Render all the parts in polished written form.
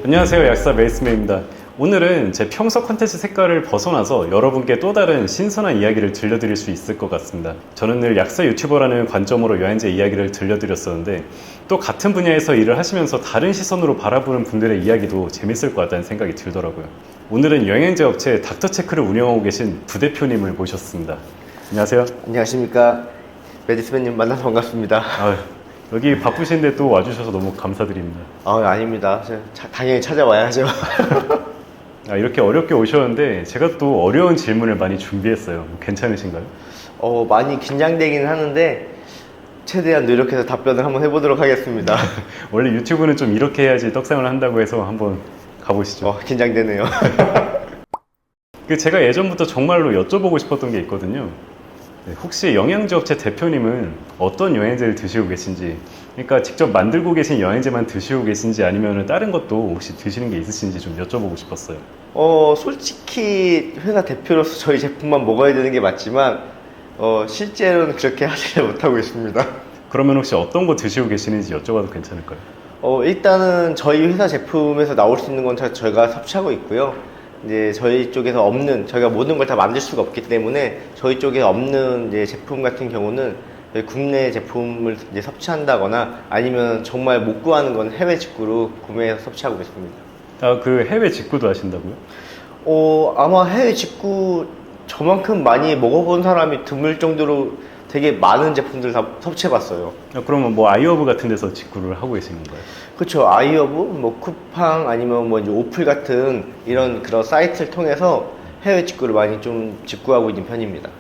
안녕하세요, 약사 메이스맨입니다. 오늘은 제 평소 컨텐츠 색깔을 벗어나서 여러분께 또 다른 신선한 이야기를 들려드릴 수 있을 것 같습니다. 저는 늘 약사 유튜버라는 관점으로 여행제 이야기를 들려드렸었는데 또 같은 분야에서 일을 하시면서 다른 시선으로 바라보는 분들의 이야기도 재밌을 것 같다는 생각이 들더라고요. 오늘은 영양제 업체 닥터체크를 운영하고 계신 부대표님을 모셨습니다. 안녕하세요. 안녕하십니까. 메디스맨님 만나서 반갑습니다. 여기 바쁘신데 또 와주셔서 너무 감사드립니다. 아닙니다. 당연히 찾아와야죠. 이렇게 어렵게 오셨는데 제가 또 어려운 질문을 많이 준비했어요. 괜찮으신가요? 많이 긴장되긴 하는데 최대한 노력해서 답변을 한번 해보도록 하겠습니다. 원래 유튜브는 좀 이렇게 해야지 떡상을 한다고 해서 한번 가보시죠. 긴장되네요. 제가 예전부터 정말로 여쭤보고 싶었던 게 있거든요. 혹시 영양제 업체 대표님은 어떤 영양제를 드시고 계신지, 그러니까 직접 만들고 계신 영양제만 드시고 계신지 아니면 다른 것도 혹시 드시는 게 있으신지 좀 여쭤보고 싶었어요. 솔직히 회사 대표로서 저희 제품만 먹어야 되는 게 맞지만 실제로는 그렇게 하지 못하고 있습니다. 그러면 혹시 어떤 거 드시고 계시는지 여쭤봐도 괜찮을까요? 일단은 저희 회사 제품에서 나올 수 있는 건 저희가 섭취하고 있고요. 이제 저희 쪽에서 없는, 저희가 모든 걸 다 만들 수가 없기 때문에 저희 쪽에 없는 이제 제품 같은 경우는 국내 제품을 이제 섭취한다거나 아니면 정말 못 구하는 건 해외 직구로 구매해서 섭취하고 있습니다. 그 해외 직구도 하신다고요? 아마 해외 직구 저만큼 많이 먹어본 사람이 드물 정도로 되게 많은 제품들 다 섭취해봤어요. 그러면 뭐 아이허브 같은 데서 직구를 하고 계신 건가요? 그렇죠. 아이허브, 뭐 쿠팡 아니면 뭐 이제 오플 같은 이런 그런 사이트를 통해서 해외 직구를 많이 좀 직구하고 있는 편입니다.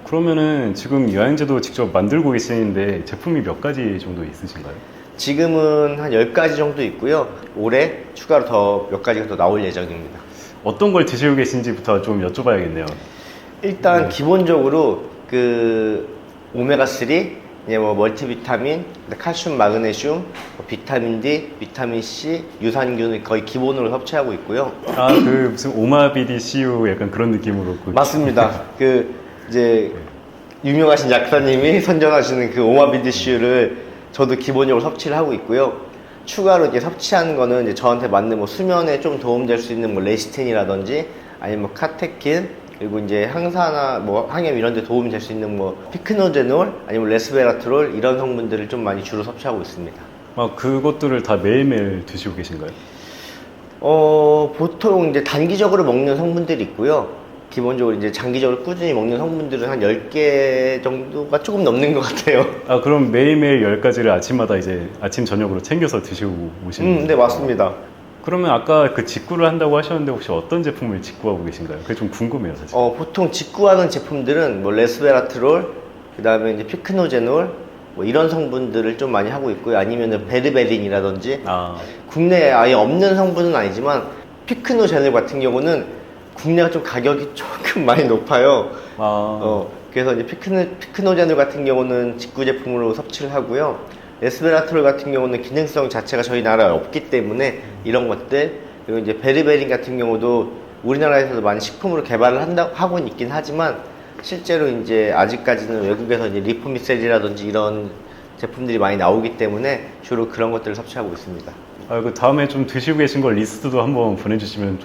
그러면은 지금 영양제도 직접 만들고 계시는데 제품이 몇 가지 정도 있으신가요? 지금은 한 10가지 정도 있고요. 올해 추가로 더 몇 가지가 더 나올 예정입니다. 어떤 걸 드시고 계신지부터 좀 여쭤봐야겠네요. 일단 기본적으로 그 오메가3, 뭐 멀티비타민, 칼슘, 마그네슘, 뭐 비타민 D, 비타민 C, 유산균을 거의 기본으로 섭취하고 있고요. 무슨 오마비디CU 약간 그런 느낌으로. 맞습니다. 이제 유명하신 약사님이 선전하시는 그 오마비디CU를 저도 기본적으로 섭취를 하고 있고요. 추가로 이제 섭취하는 거는 이제 저한테 맞는 뭐 수면에 좀 도움될 수 있는 뭐 레시틴이라든지 아니면 뭐 카테킨, 그리고 이제 항산화, 뭐 항염 이런 데 도움이 될 수 있는 뭐 피크노제놀 아니면 레스베라트롤 이런 성분들을 좀 많이 주로 섭취하고 있습니다. 그것들을 다 매일매일 드시고 계신가요? 보통 이제 단기적으로 먹는 성분들이 있고요. 기본적으로 이제 장기적으로 꾸준히 먹는 성분들은 한 10개 정도가 조금 넘는 것 같아요. 그럼 매일매일 10가지를 아침마다 이제 아침 저녁으로 챙겨서 드시고 오시는 거예요? 네, 맞습니다. 그러면 아까 그 직구를 한다고 하셨는데 혹시 어떤 제품을 직구하고 계신가요? 그게 좀 궁금해요, 사실. 보통 직구하는 제품들은 뭐 레스베라트롤, 그 다음에 이제 피크노제놀, 뭐 이런 성분들을 좀 많이 하고 있고요. 아니면은 베르베린이라든지 국내에 아예 없는 성분은 아니지만 피크노제놀 같은 경우는 국내가 좀 가격이 조금 많이 높아요. 그래서 이제 피크노제놀 같은 경우는 직구 제품으로 섭취를 하고요. 레스베라트롤 같은 경우는 기능성 자체가 저희 나라에 없기 때문에 이런 것들, 그리고 이제 베르베린 같은 경우도 우리나라에서도 많이 식품으로 개발을 하고 있긴 하지만 실제로 이제 아직까지는 외국에서 이제 리포미셀이라든지 이런 제품들이 많이 나오기 때문에 주로 그런 것들을 섭취하고 있습니다. 그 다음에 좀 드시고 계신 걸 리스트도 한번 보내주시면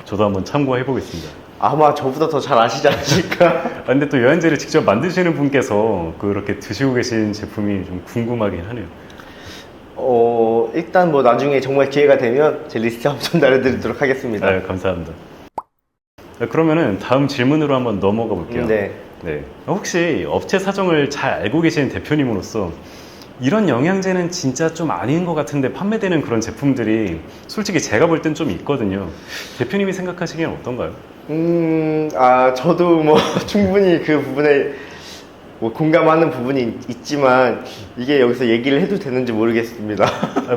저도 한번 참고해 보겠습니다. 아마 저보다 더 잘 아시지 않으실까? 근데 또 여행제를 직접 만드시는 분께서 그렇게 드시고 계신 제품이 좀 궁금하긴 하네요. 일단 뭐 나중에 정말 기회가 되면 제 리스트 한번 전달해드리도록 하겠습니다. 감사합니다. 그러면은 다음 질문으로 한번 넘어가 볼게요. 네. 혹시 업체 사정을 잘 알고 계신 대표님으로서 이런 영양제는 진짜 좀 아닌 것 같은데 판매되는 그런 제품들이 솔직히 제가 볼 땐 좀 있거든요. 대표님이 생각하시기엔 어떤가요? 저도 뭐 충분히 그 부분에 뭐 공감하는 부분이 있지만 이게 여기서 얘기를 해도 되는지 모르겠습니다.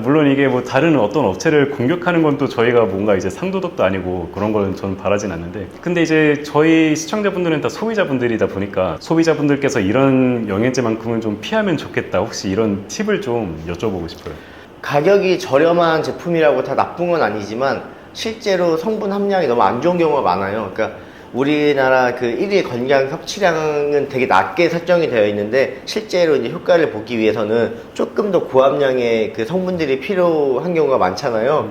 물론 이게 뭐 다른 어떤 업체를 공격하는 건 또 저희가 뭔가 이제 상도덕도 아니고 그런 걸 저는 바라진 않는데, 근데 이제 저희 시청자분들은 다 소비자분들이다 보니까 소비자분들께서 이런 영양제만큼은 좀 피하면 좋겠다, 혹시 이런 팁을 좀 여쭤보고 싶어요. 가격이 저렴한 제품이라고 다 나쁜 건 아니지만 실제로 성분 함량이 너무 안 좋은 경우가 많아요. 그러니까 우리나라 그 1일 건강 섭취량은 되게 낮게 설정이 되어 있는데 실제로 이제 효과를 보기 위해서는 조금 더 고함량의 그 성분들이 필요한 경우가 많잖아요.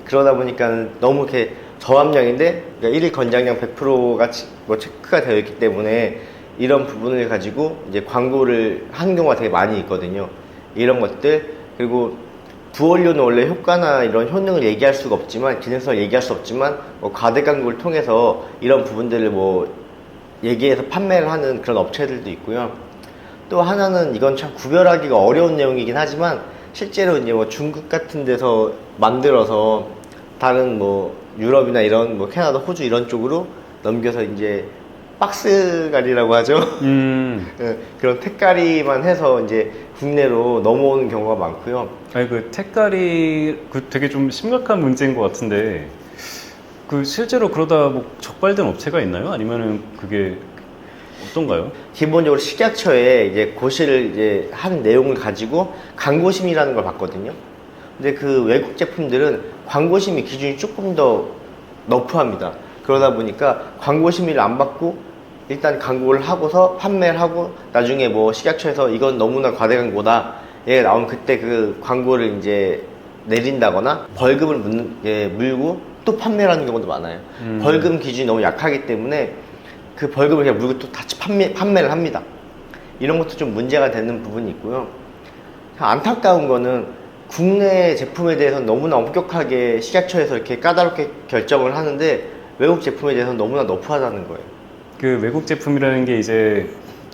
그러다 보니까 너무 이렇게 저함량인데 그러니까 일일 권장량 100%가 뭐 체크가 되어 있기 때문에 이런 부분을 가지고 이제 광고를 하는 경우가 되게 많이 있거든요. 이런 것들, 그리고 부원료는 원래 효과나 이런 효능을 얘기할 수가 없지만, 기능성을 얘기할 수 없지만, 뭐 과대 광고를 통해서 이런 부분들을 뭐 얘기해서 판매를 하는 그런 업체들도 있고요. 또 하나는 이건 참 구별하기가 어려운 내용이긴 하지만, 실제로 이제 뭐 중국 같은 데서 만들어서 다른 뭐 유럽이나 이런 뭐 캐나다, 호주 이런 쪽으로 넘겨서 이제 박스갈이라고 하죠. 그런 택갈이만 해서 이제 국내로 넘어오는 경우가 많고요. 아니 그 택갈이 그 되게 좀 심각한 문제인 것 같은데 그 실제로 그러다 뭐 적발된 업체가 있나요? 아니면은 그게 어떤가요? 기본적으로 식약처에 이제 고시를 이제 한 내용을 가지고 광고심의라는 걸 받거든요. 근데 그 외국 제품들은 광고심의 기준이 조금 더 너프합니다. 그러다 보니까 광고심의를 안 받고 일단 광고를 하고서 판매를 하고 나중에 뭐 식약처에서 이건 너무나 과대 광고다 예 나오면 그때 그 광고를 이제 내린다거나 벌금을 물고 또 판매를 하는 경우도 많아요. 벌금 기준이 너무 약하기 때문에 그 벌금을 그냥 물고 또 다시 판매를 합니다. 이런 것도 좀 문제가 되는 부분이 있고요. 안타까운 거는 국내 제품에 대해서는 너무나 엄격하게 식약처에서 이렇게 까다롭게 결정을 하는데 외국 제품에 대해서는 너무나 너프하다는 거예요. 그 외국 제품이라는 게 이제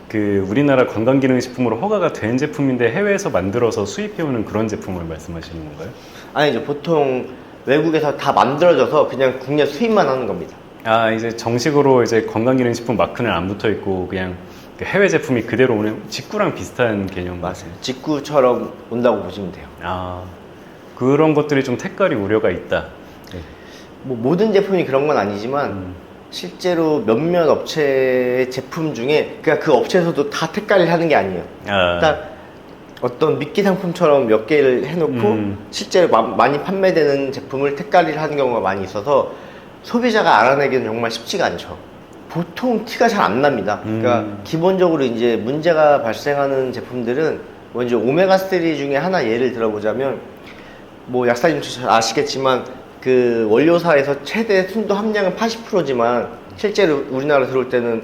그 우리나라 관광기능식품으로 허가가 된 제품인데 해외에서 만들어서 수입해오는 그런 제품을 말씀하시는 건가요? 아니죠. 보통 외국에서 다 만들어져서 그냥 국내 수입만 하는 겁니다. 아 이제 정식으로 이제 건강기능식품 마크는 안 붙어 있고 그냥 그 해외 제품이 그대로 오는 직구랑 비슷한 개념 맞아요. 직구처럼 온다고 보시면 돼요. 아 그런 것들이 좀 택갈이 우려가 있다. 네. 뭐 모든 제품이 그런 건 아니지만 실제로 몇몇 업체의 제품 중에 그냥 그 업체에서도 다 택갈을 하는 게 아니에요. 그러니까 어떤 미끼 상품처럼 몇 개를 해놓고 실제로 많이 판매되는 제품을 택갈을 하는 경우가 많이 있어서 소비자가 알아내기는 정말 쉽지가 않죠. 보통 티가 잘 안 납니다. 그러니까 기본적으로 이제 문제가 발생하는 제품들은 먼저 오메가3 중에 하나 예를 들어보자면 뭐 약사님 잘 아시겠지만 그 원료사에서 최대 순도 함량은 80%지만 실제로 우리나라 들어올 때는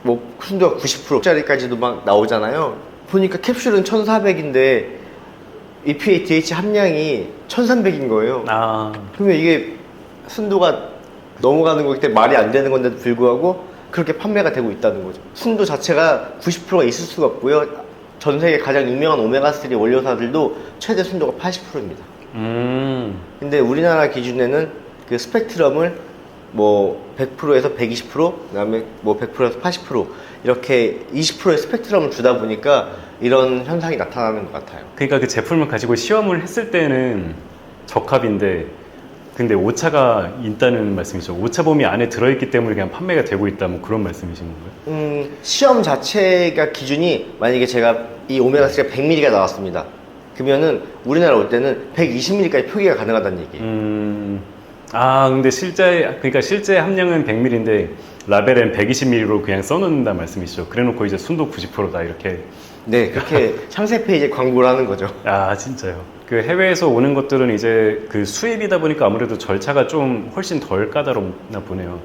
뭐 순도가 90%짜리까지도 막 나오잖아요. 보니까 캡슐은 1400인데 EPA, DH 함량이 1300인 거예요. 그러면 이게 순도가 넘어가는 거기 때문에 말이 안 되는 건데도 불구하고 그렇게 판매가 되고 있다는 거죠. 순도 자체가 90%가 있을 수가 없고요. 전 세계 가장 유명한 오메가3 원료사들도 최대 순도가 80%입니다. 근데 우리나라 기준에는 그 스펙트럼을 뭐 100%에서 120%, 그다음에 뭐 100%에서 80% 이렇게 20%의 스펙트럼을 주다 보니까 이런 현상이 나타나는 것 같아요. 그러니까 그 제품을 가지고 시험을 했을 때는 적합인데 근데 오차가 있다는 말씀이죠. 오차범위 안에 들어있기 때문에 그냥 판매가 되고 있다 뭐 그런 말씀이신 건가요? 시험 자체가 기준이 만약에 제가 이 오메가3가 100mg가 나왔습니다. 그러면은 우리나라 올 때는 120mg까지 표기가 가능하다는 얘기예요. 아 근데 실제 함량은 100ml인데 라벨엔 120ml로 그냥 써놓는다 말씀이시죠. 그래놓고 이제 순도 90%다 이렇게. 네, 그렇게 상세 페이지에 광고를 하는 거죠. 아 진짜요. 그 해외에서 오는 것들은 이제 그 수입이다 보니까 아무래도 절차가 좀 훨씬 덜 까다롭나 보네요.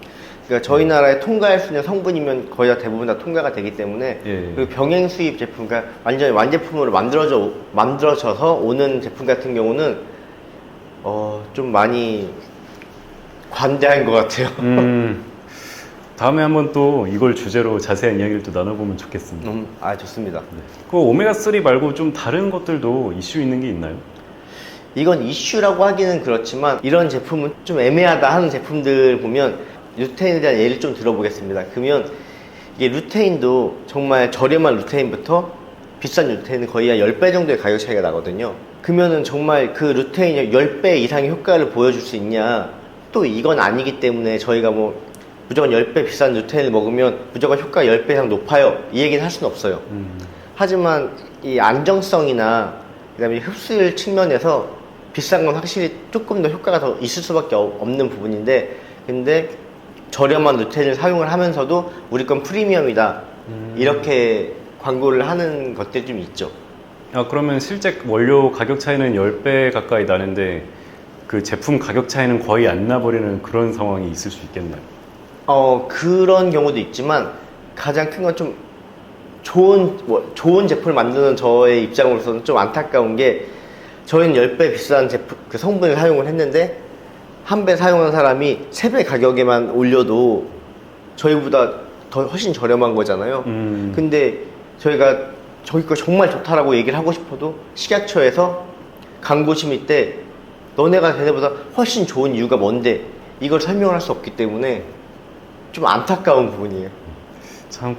그러니까 저희 나라에 통과할 수 있는 성분이면 거의 다 대부분 다 통과가 되기 때문에 예. 그리고 병행 수입 제품, 그러니까 완전히 완제품으로 만들어져서 오는 제품 같은 경우는 좀 많이 관대한 것 같아요. 다음에 한번 또 이걸 주제로 자세한 이야기를 또 나눠보면 좋겠습니다. 좋습니다. 네. 그 오메가3 말고 좀 다른 것들도 이슈 있는 게 있나요? 이건 이슈라고 하기는 그렇지만 이런 제품은 좀 애매하다 하는 제품들 보면 루테인에 대한 예를 좀 들어보겠습니다. 그러면 이게 루테인도 정말 저렴한 루테인부터 비싼 루테인은 거의 한 10배 정도의 가격 차이가 나거든요. 그러면은 정말 그 루테인이 10배 이상의 효과를 보여줄 수 있냐? 또 이건 아니기 때문에 저희가 뭐 무조건 10배 비싼 루테인을 먹으면 무조건 효과가 10배 이상 높아요. 이 얘기는 할 수는 없어요. 하지만 이 안정성이나 그다음에 흡수율 측면에서 비싼 건 확실히 조금 더 효과가 더 있을 수밖에 없는 부분인데 근데 저렴한 루테인을 사용을 하면서도 우리 건 프리미엄이다. 이렇게 광고를 하는 것들이 좀 있죠. 그러면 실제 원료 가격 차이는 10배 가까이 나는데 그 제품 가격 차이는 거의 안 나버리는 그런 상황이 있을 수 있겠네요. 그런 경우도 있지만 가장 큰 건 좀 좋은 제품을 만드는 저의 입장으로서는 좀 안타까운 게 저희는 10배 비싼 제품, 그 성분을 사용을 했는데 한 배 사용한 사람이 3배 가격에만 올려도 저희보다 더 훨씬 저렴한 거잖아요. 근데 저희가 저희 거 정말 좋다라고 얘기를 하고 싶어도 식약처에서 광고 심의 때 너네가 걔네보다 훨씬 좋은 이유가 뭔데 이걸 설명을 할 수 없기 때문에 좀 안타까운 부분이에요. 참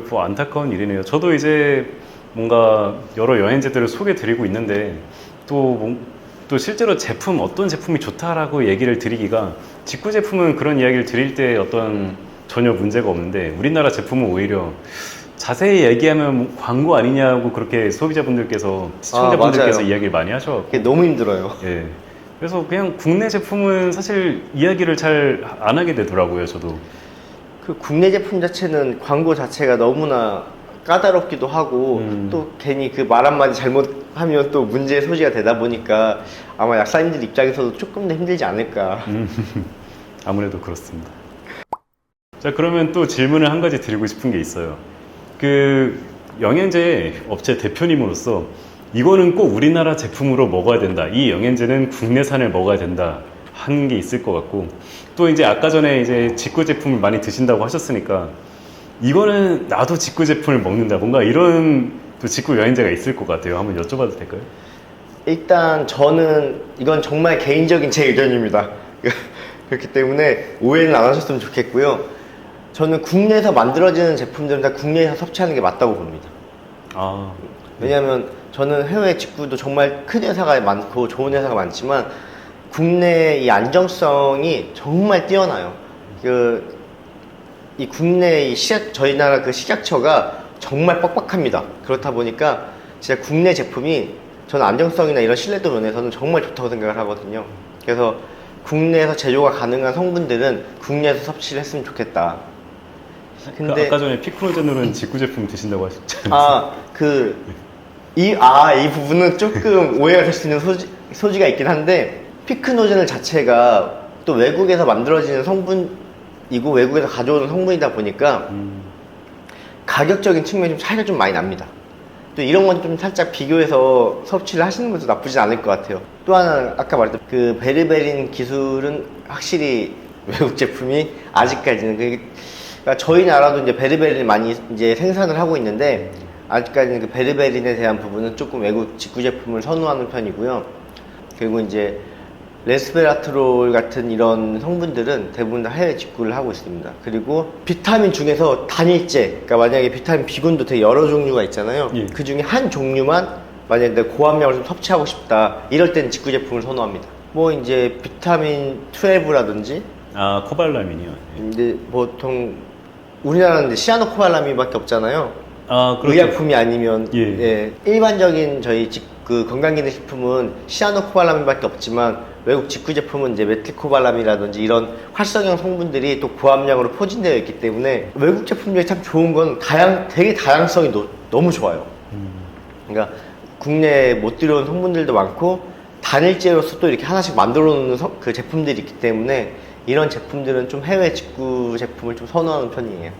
뭐 안타까운 일이네요. 저도 이제 뭔가 여러 여행지들을 소개 드리고 있는데 또 실제로 어떤 제품이 좋다라고 얘기를 드리기가 직구 제품은 그런 이야기를 드릴 때 어떤 전혀 문제가 없는데 우리나라 제품은 오히려 자세히 얘기하면 광고 아니냐고 그렇게 소비자분들께서 시청자분들께서 맞아요. 이야기를 많이 하셔. 그게 너무 힘들어요. 예. 그래서 그냥 국내 제품은 사실 이야기를 잘 안 하게 되더라고요, 저도. 그 국내 제품 자체는 광고 자체가 너무나 까다롭기도 하고 또 괜히 그 말 한마디 잘못하면 또 문제의 소지가 되다 보니까 아마 약사님들 입장에서도 조금 더 힘들지 않을까. 아무래도 그렇습니다. 자, 그러면 또 질문을 한 가지 드리고 싶은 게 있어요. 그 영양제 업체 대표님으로서 이거는 꼭 우리나라 제품으로 먹어야 된다. 이 영양제는 국내산을 먹어야 된다. 하는 게 있을 것 같고 또 이제 아까 전에 이제 직구 제품을 많이 드신다고 하셨으니까 이거는 나도 직구 제품을 먹는다. 뭔가 이런 또 직구 여행제가 있을 것 같아요. 한번 여쭤봐도 될까요? 일단 저는 이건 정말 개인적인 제 의견입니다. 그렇기 때문에 오해는 안 하셨으면 좋겠고요. 저는 국내에서 만들어지는 제품들은 다 국내에서 섭취하는 게 맞다고 봅니다. 왜냐하면 저는 해외 직구도 정말 큰 회사가 많고 좋은 회사가 많지만 국내 이 안정성이 정말 뛰어나요. 이 국내 저희 나라 그 식약처가 정말 빡빡합니다. 그렇다 보니까 진짜 국내 제품이 저는 안정성이나 이런 신뢰도 면에서는 정말 좋다고 생각을 하거든요. 그래서 국내에서 제조가 가능한 성분들은 국내에서 섭취를 했으면 좋겠다. 근데 아까 전에 피크로제놀은 직구 제품 드신다고 하셨잖아요. 이 부분은 조금 오해가 될 수 있는 소지가 있긴 한데 피크노제놀 자체가 또 외국에서 만들어지는 성분이고 외국에서 가져오는 성분이다 보니까 가격적인 측면이 좀 차이가 좀 많이 납니다. 또 이런 건 좀 살짝 비교해서 섭취를 하시는 것도 나쁘지 않을 것 같아요. 또 하나 아까 말했던 그 베르베린 기술은 확실히 외국 제품이 아직까지는 그러니까 저희 나라도 이제 베르베린을 많이 이제 생산을 하고 있는데 아직까지는 그 베르베린에 대한 부분은 조금 외국 직구 제품을 선호하는 편이고요. 그리고 이제 레스베라트롤 같은 이런 성분들은 대부분 다 해외 직구를 하고 있습니다. 그리고 비타민 중에서 단일제, 그러니까 만약에 비타민 B군도 되게 여러 종류가 있잖아요. 예. 그 중에 한 종류만 만약에 내가 고함량을 좀 섭취하고 싶다 이럴 때는 직구 제품을 선호합니다. 뭐 이제 비타민 12라든지 코발라민이요. 예. 이제 보통 우리나라는 이제 시아노코발라민밖에 없잖아요. 그렇죠. 의약품이 아니면 예. 일반적인 저희 그 건강기능식품은 시아노코발라민밖에 없지만 외국 직구 제품은 이제 메틸코발라민이라든지 이런 활성형 성분들이 또 고함량으로 포진되어 있기 때문에 외국 제품 중에 참 좋은 건 되게 다양성이 너무 좋아요. 그러니까 국내에 못 들여온 성분들도 많고 단일제로서 또 이렇게 하나씩 만들어 놓는 그 제품들이 있기 때문에 이런 제품들은 좀 해외 직구 제품을 좀 선호하는 편이에요.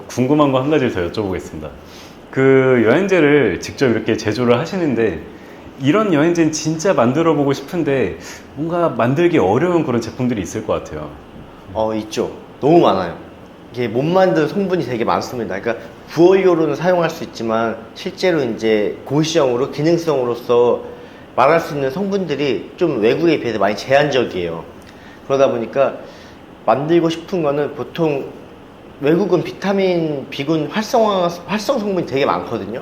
궁금한 거 한 가지를 더 여쭤보겠습니다. 그 여행제를 직접 이렇게 제조를 하시는데 이런 여행제는 진짜 만들어 보고 싶은데 뭔가 만들기 어려운 그런 제품들이 있을 것 같아요. 있죠. 너무 많아요. 이게 못 만든 성분이 되게 많습니다. 그러니까 부원료로는 사용할 수 있지만 실제로 이제 고시형으로 기능성으로서 말할 수 있는 성분들이 좀 외국에 비해서 많이 제한적이에요. 그러다 보니까 만들고 싶은 거는 보통 외국은 비타민 B군 활성 성분이 되게 많거든요.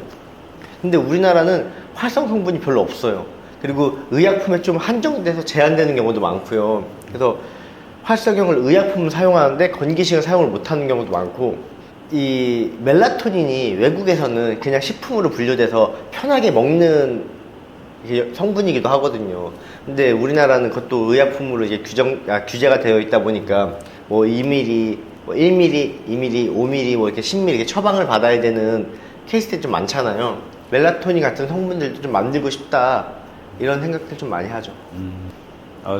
근데 우리나라는 활성 성분이 별로 없어요. 그리고 의약품에 좀 한정돼서 제한되는 경우도 많고요. 그래서 활성형을 의약품을 사용하는데 건기식을 사용을 못하는 경우도 많고, 이 멜라토닌이 외국에서는 그냥 식품으로 분류돼서 편하게 먹는 성분이기도 하거든요. 근데 우리나라는 그것도 의약품으로 이제 규제가 되어 있다 보니까 뭐 2ml, 뭐 1ml, 2ml, 5ml, 뭐 이렇게 10ml 이렇게 처방을 받아야 되는 케이스들이 좀 많잖아요. 멜라토닌 같은 성분들도 좀 만들고 싶다 이런 생각들 좀 많이 하죠.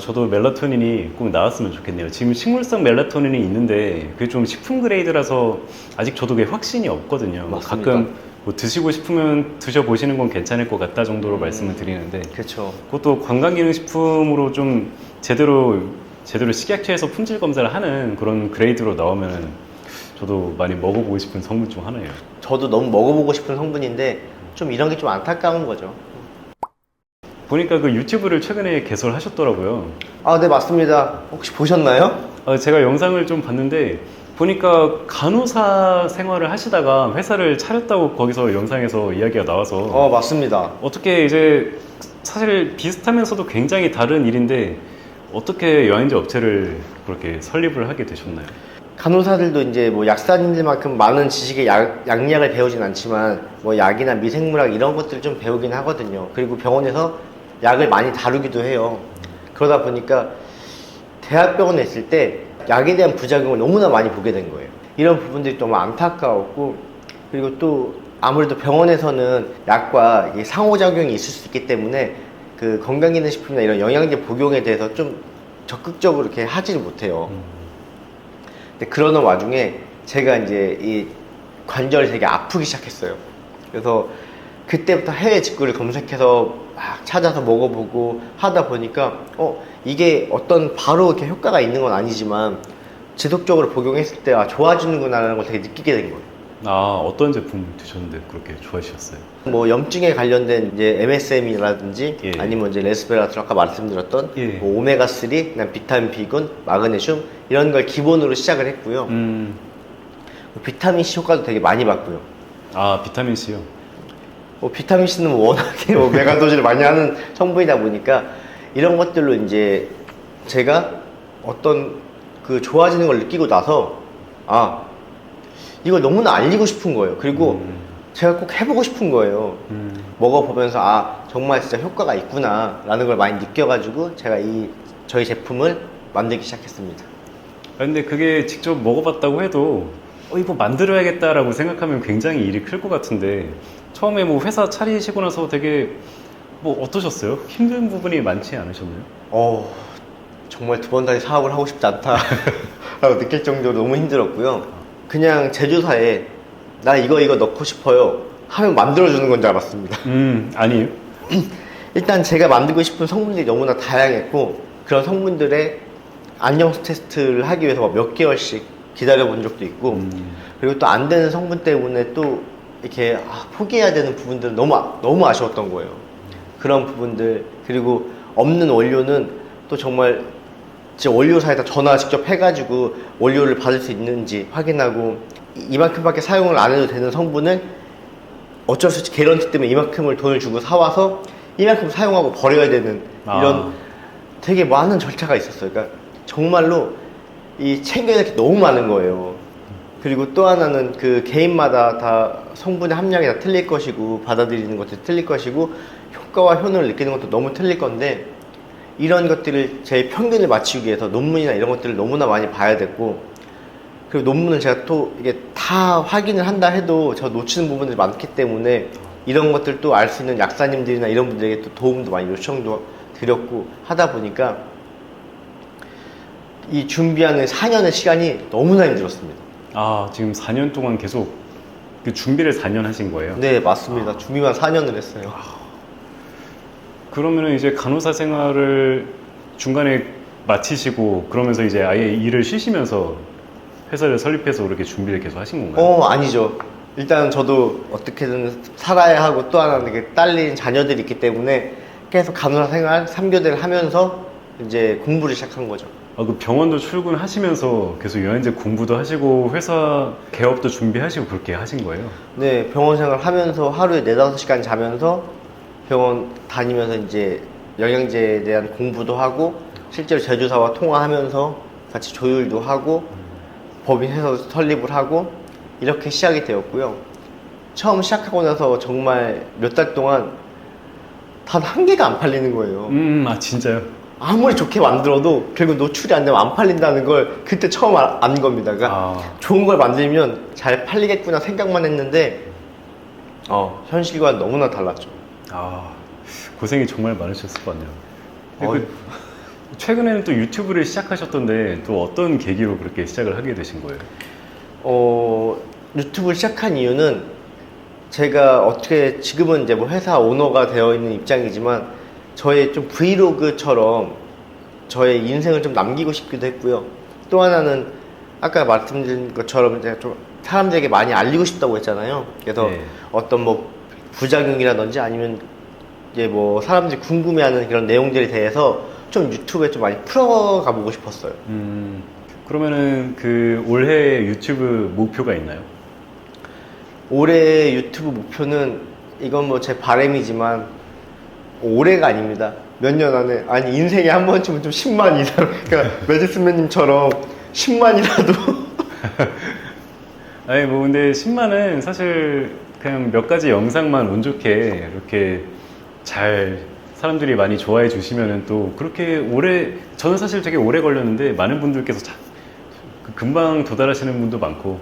저도 멜라토닌이 꼭 나왔으면 좋겠네요. 지금 식물성 멜라토닌이 있는데 그게 좀 식품 그레이드라서 아직 저도 그게 확신이 없거든요. 맞습니다. 가끔 뭐 드시고 싶으면 드셔보시는 건 괜찮을 것 같다 정도로 말씀을 드리는데 그렇죠. 그것도 건강기능식품으로 좀 제대로 식약처에서 품질 검사를 하는 그런 그레이드로 나오면 저도 많이 먹어보고 싶은 성분 중 하나예요. 저도 너무 먹어보고 싶은 성분인데 좀 이런 게 좀 안타까운 거죠. 보니까 그 유튜브를 최근에 개설하셨더라고요. 아, 네, 맞습니다. 혹시 보셨나요? 제가 영상을 좀 봤는데 보니까 간호사 생활을 하시다가 회사를 차렸다고 거기서 영상에서 이야기가 나와서 맞습니다. 어떻게 이제 사실 비슷하면서도 굉장히 다른 일인데 어떻게 여행자 업체를 그렇게 설립을 하게 되셨나요? 간호사들도 이제 뭐 약사님들만큼 많은 지식의 약약을 배우진 않지만 뭐 약이나 미생물학 이런 것들을 좀 배우긴 하거든요. 그리고 병원에서 약을 많이 다루기도 해요. 그러다 보니까 대학병원에 있을 때 약에 대한 부작용을 너무나 많이 보게 된 거예요. 이런 부분들이 너무 안타까웠고, 그리고 또 아무래도 병원에서는 약과 이게 상호작용이 있을 수 있기 때문에 그 건강기능식품이나 이런 영양제 복용에 대해서 좀 적극적으로 이렇게 하지를 못해요. 근데 그러는 와중에 제가 이제 이 관절이 되게 아프기 시작했어요. 그래서 그때부터 해외 직구를 검색해서 막 찾아서 먹어보고 하다 보니까 이게 어떤 바로 이렇게 효과가 있는 건 아니지만 지속적으로 복용했을 때 좋아지는구나라는 걸 되게 느끼게 된 거예요. 어떤 제품 드셨는데 그렇게 좋아하셨어요? 뭐 염증에 관련된 이제 MSM이라든지 예. 아니면 이제 레스베라트롤 아까 말씀드렸던 예. 뭐 오메가3, 그다음 비타민 B군, 마그네슘 이런 걸 기본으로 시작을 했고요. 비타민 C 효과도 되게 많이 봤고요. 비타민 C요? 비타민 C는 워낙에 메간 도지를 많이 하는 성분이다 보니까 이런 것들로 이제 제가 어떤 그 좋아지는 걸 느끼고 나서 이걸 너무나 알리고 싶은 거예요. 그리고 제가 꼭 해보고 싶은 거예요. 먹어보면서 정말 진짜 효과가 있구나 라는 걸 많이 느껴가지고 제가 저희 제품을 만들기 시작했습니다. 근데 그게 직접 먹어봤다고 해도 이거 만들어야겠다라고 생각하면 굉장히 일이 클 것 같은데 처음에 뭐 회사 차리시고 나서 되게 뭐 어떠셨어요? 힘든 부분이 많지 않으셨나요? 정말 두 번 다시 사업을 하고 싶지 않다 라고 느낄 정도로 너무 힘들었고요. 그냥 제조사에 나 이거 넣고 싶어요 하면 만들어주는 건 줄 알았습니다. 아니에요? 일단 제가 만들고 싶은 성분들이 너무나 다양했고 그런 성분들의 안정성 테스트를 하기 위해서 몇 개월씩 기다려 본 적도 있고 그리고 또 안 되는 성분 때문에 또 이렇게 포기해야 되는 부분들은 너무 아쉬웠던 거예요. 그런 부분들, 그리고 없는 원료는 또 정말 제 원료사에다 전화 직접 해가지고 원료를 받을 수 있는지 확인하고 이만큼밖에 사용을 안 해도 되는 성분을 어쩔 수 없이 개런티 때문에 이만큼을 돈을 주고 사와서 이만큼 사용하고 버려야 되는 이런 되게 많은 절차가 있었어요. 그러니까 정말로 챙겨야 될 게 너무 많은 거예요. 그리고 또 하나는 그 개인마다 다 성분의 함량이 다 틀릴 것이고 받아들이는 것도 틀릴 것이고 효과와 효능을 느끼는 것도 너무 틀릴 건데 이런 것들을 제 평균을 맞추기 위해서 논문이나 이런 것들을 너무나 많이 봐야 됐고 그리고 논문은 제가 또 이게 다 확인을 한다 해도 저 놓치는 부분들이 많기 때문에 이런 것들도 알 수 있는 약사님들이나 이런 분들에게 또 도움도 많이 요청도 드렸고 하다 보니까 이 준비하는 4년의 시간이 너무나 힘들었습니다. 지금 4년 동안 계속 그 준비를 4년 하신 거예요? 네, 맞습니다. 준비만 4년을 했어요. 그러면은 이제 간호사 생활을 중간에 마치시고 그러면서 이제 아예 일을 쉬시면서 회사를 설립해서 그렇게 준비를 계속 하신 건가요? 아니죠. 일단 저도 어떻게든 살아야 하고 또 하나 이렇게 딸린 자녀들이 있기 때문에 계속 간호사 생활 3교대를 하면서 이제 공부를 시작한 거죠. 그 병원도 출근하시면서 계속 여행제 공부도 하시고 회사 개업도 준비하시고 그렇게 하신 거예요? 네, 병원 생활 하면서 하루에 4-5시간 자면서 병원 다니면서 이제 영양제에 대한 공부도 하고 실제로 제조사와 통화하면서 같이 조율도 하고 법인 회사 설립을 하고 이렇게 시작이 되었고요. 처음 시작하고 나서 정말 몇 달 동안 단 한 개가 안 팔리는 거예요. 진짜요? 아무리 좋게 만들어도 결국 노출이 안 되면 안 팔린다는 걸 그때 처음 안 겁니다. 그러니까 좋은 걸 만들면 잘 팔리겠구나 생각만 했는데 현실과 너무나 달랐죠. 고생이 정말 많으셨을 것 같네요. 어이. 최근에는 또 유튜브를 시작하셨던데 또 어떤 계기로 그렇게 시작을 하게 되신 거예요? 유튜브를 시작한 이유는 제가 어떻게 지금은 이제 뭐 회사 오너가 되어 있는 입장이지만 저의 좀 브이로그처럼 저의 인생을 좀 남기고 싶기도 했고요. 또 하나는 아까 말씀드린 것처럼 제가 좀 사람들에게 많이 알리고 싶다고 했잖아요. 그래서 네. 어떤 뭐 부작용이라든지 아니면 이제 뭐 사람들이 궁금해하는 그런 내용들에 대해서 좀 유튜브에 좀 많이 풀어가 보고 싶었어요. 그러면은 그 올해 유튜브 목표가 있나요? 올해 유튜브 목표는 이건 뭐 제 바람이지만 올해가 아닙니다. 몇 년 안에 아니 인생에 한 번쯤은 좀 10만 이상 그러니까 매지스맨님처럼 10만이라도 아니 뭐 근데 10만은 사실 그냥 몇 가지 영상만 운 좋게 이렇게 잘 사람들이 많이 좋아해 주시면은 또 그렇게 오래 저는 사실 되게 오래 걸렸는데 많은 분들께서 금방 도달하시는 분도 많고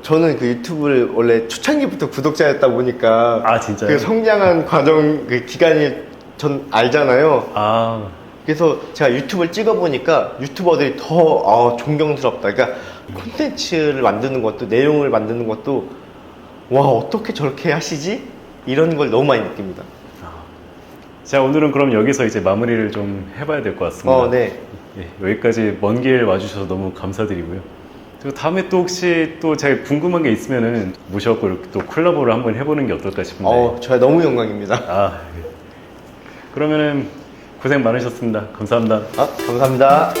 저는 그 유튜브를 원래 초창기부터 구독자였다 보니까 아 진짜요? 그 성장한 과정 그 기간이 전 알잖아요. 아 그래서 제가 유튜브를 찍어보니까 유튜버들이 더 존경스럽다. 그러니까 콘텐츠를 만드는 것도 내용을 만드는 것도 와 어떻게 저렇게 하시지? 이런 걸 너무 많이 느낍니다. 자 오늘은 그럼 여기서 이제 마무리를 좀 해봐야 될 것 같습니다. 네. 예, 여기까지 먼 길 와주셔서 너무 감사드리고요. 그리고 다음에 또 혹시 또 제가 궁금한 게 있으면은 모셔갖고 이렇게 또 콜라보를 한번 해보는 게 어떨까 싶은데. 저야 너무 영광입니다. 예. 그러면은 고생 많으셨습니다. 감사합니다. 감사합니다.